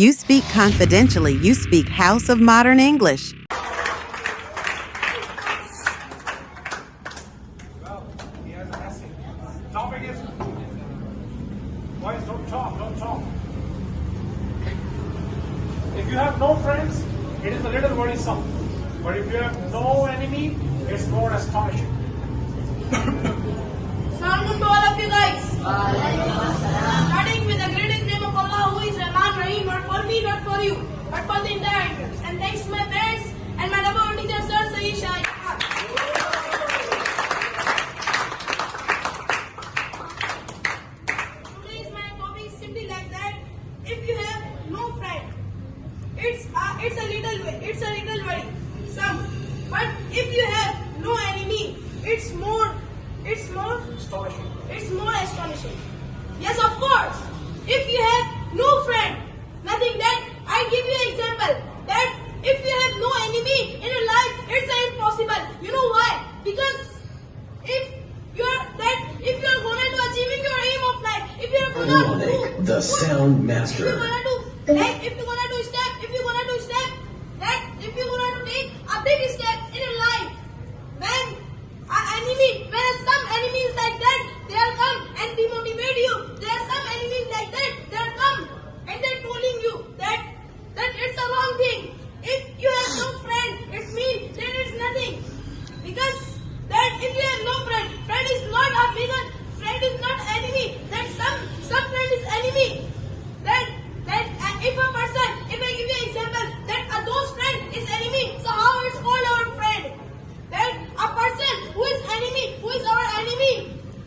You speak confidentially. You speak House of Modern English. Well, he has an essay. Topic is, boys, don't talk. If you have no friends, it is a little worrisome. But if you have no enemy, it's more astonishing. Assalamualaikum to all of you guys. Starting with the greatest name of Allah, who is Rahman Rahim, not for me, not for you, but for the entire universe. And thanks to my parents and my number one teacher, Sir Saeed Shah. Today's my topic is simply like that. If you have no friend, it's a little worry. But if you have no enemy, it's more astonishing. Yes, of course. If you have no friend, nothing that I give you an example that if you have no enemy in your life, it's impossible. You know why? Because if you're gonna to achieving your aim of life, if you're gonna Harmonic, the sound master. if you're gonna to take a big step in your life, when some enemies like that, they'll come and demotivate you. There are some enemies like that, they'll come and they're telling you that it's a wrong thing. If you have no friend, it means there is nothing. Because that if you have no friend is not a villain, friend is not enemy. That some friend is enemy. If I give you an example, that a those friend is enemy, so how it's called our friend? That a person who is our enemy.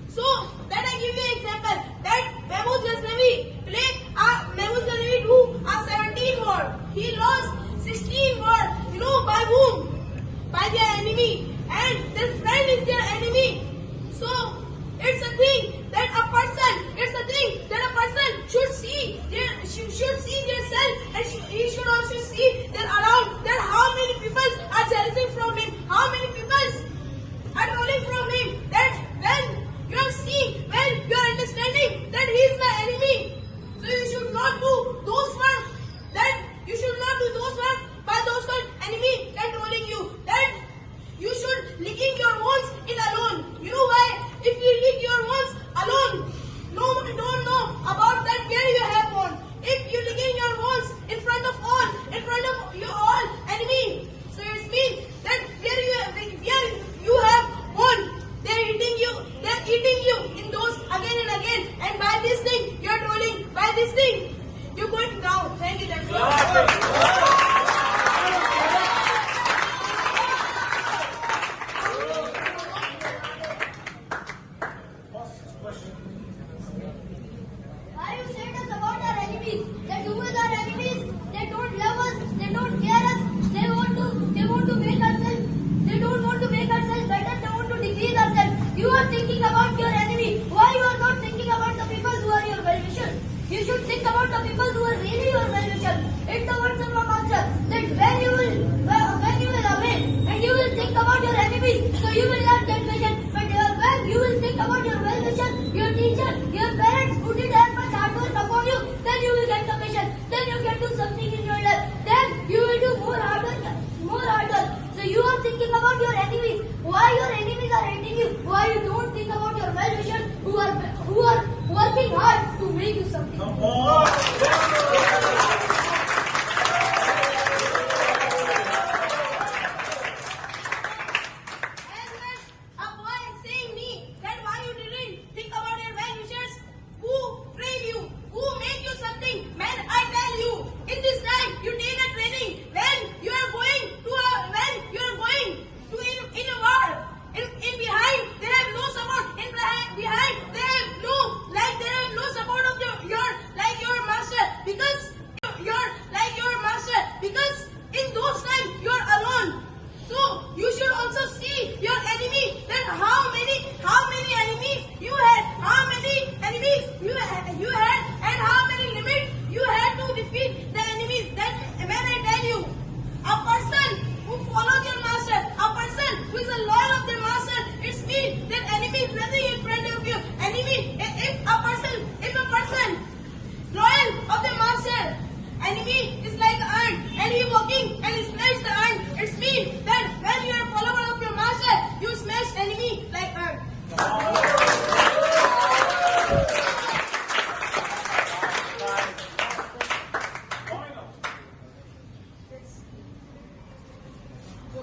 So that I give you an example, that Mahmoud Ghaznavi do a 17 war. He lost 16 war. You know by whom? By their enemy. And their friend is their enemy. So it's a thing that a person should see themselves, and he should also see that around that how many people are jealousing from him, how many people are rolling from him. That when you are seeing, when you are understanding that he is my enemy, so you should not do those work. That you should not do those work by those enemy that rolling you. That you should licking your wounds in alone. You know why? If you lick your wounds alone, nobody don't know about that where you have one. If you licking your wounds in front of your all enemy, so it means that where you have one, they're eating you in those again and again. And by this thing, you're trolling. By this thing, you're going down. Thank you. That's all. Why you said us about our enemies? That who is our enemies? They don't love us. They don't care us. They want to make ourselves. They don't want to make ourselves better. They want to decrease ourselves. You are thinking about your enemy. Why you are not thinking about the people who are your well-wishers? You should think about the people who are really your well-wishers. It's the words of our master that when you will awake and you will think about your enemies, so you will have that vision. But when you will think about your well-wishers, your teacher, your parents who did as much hard work upon you, then you will get the vision. Then you can do something in your life. Then you will do more hard work. So you are thinking about your enemies. Why your enemies are hating you? Why you don't think about your well-wishers who are working hard to make you something? Come on. Behind, they have no, like they have no support of your, like your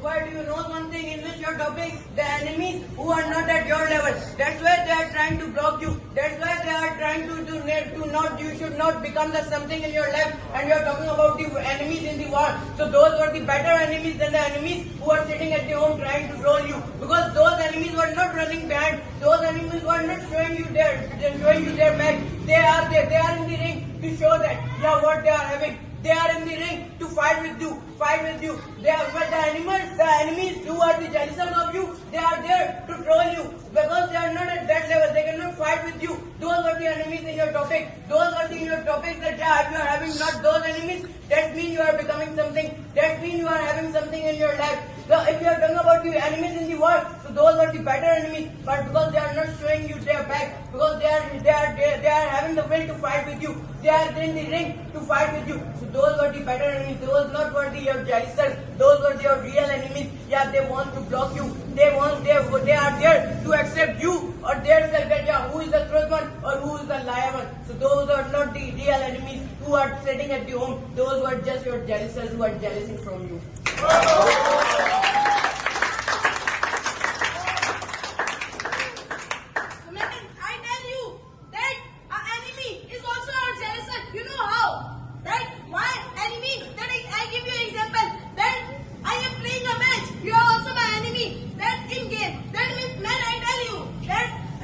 why do you know one thing in which your topic? The enemies who are not at your level. That's why they are trying to block you. That's why they are trying to not, you should not become the something in your life, and you are talking about the enemies in the war. So those were the better enemies than the enemies who are sitting at the home trying to troll you. Because those enemies were not running behind. Those enemies were not showing you their back. They are there. They are in the ring to show that, yeah, what they are having. They are in the ring to fight with you. They are, but the enemies who are the jealous of you, they are there to troll you because they are not at that level. They cannot fight with you. Those are the enemies in your topic. Those are in your topics that, yeah, if you are having not those enemies, that means you are becoming something. That means you are having something in your life. So if you are talking about the enemies in the world, so those are the better enemies. But because they are not showing you their back, because they are having the will to fight with you. They are in the ring to fight with you. So those were the better enemies. Those not were your jealous. Those were your real enemies. Yeah, they want to block you. They are there to accept you or their self that, yeah, who is the truth one or who is the liar one. So those are not the real enemies who are sitting at the home. Those were just your jealous who are jealousy from you. I tell you that our enemy is also our jealous. You know how? Right? My enemy, that I give you an example. That I am playing a match. You are also my enemy. That in game. That means, man, I tell you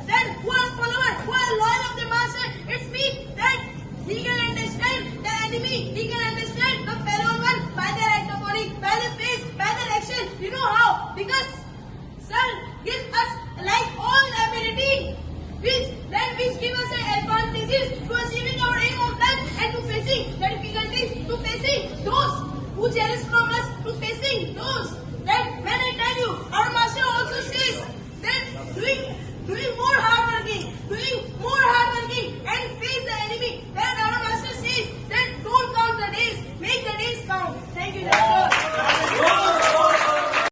that who are followers, who are loyal of the master, it's me. That he can understand the enemy. He can understand the fellow one by their act of body, by their face, by their action. You know how? Because Sir gives us like all ability, which give us an advantages to achieving our aim of life and to facing the difficulties, to facing those who jealous from us, to facing those that when I tell you, our master also says that doing more hard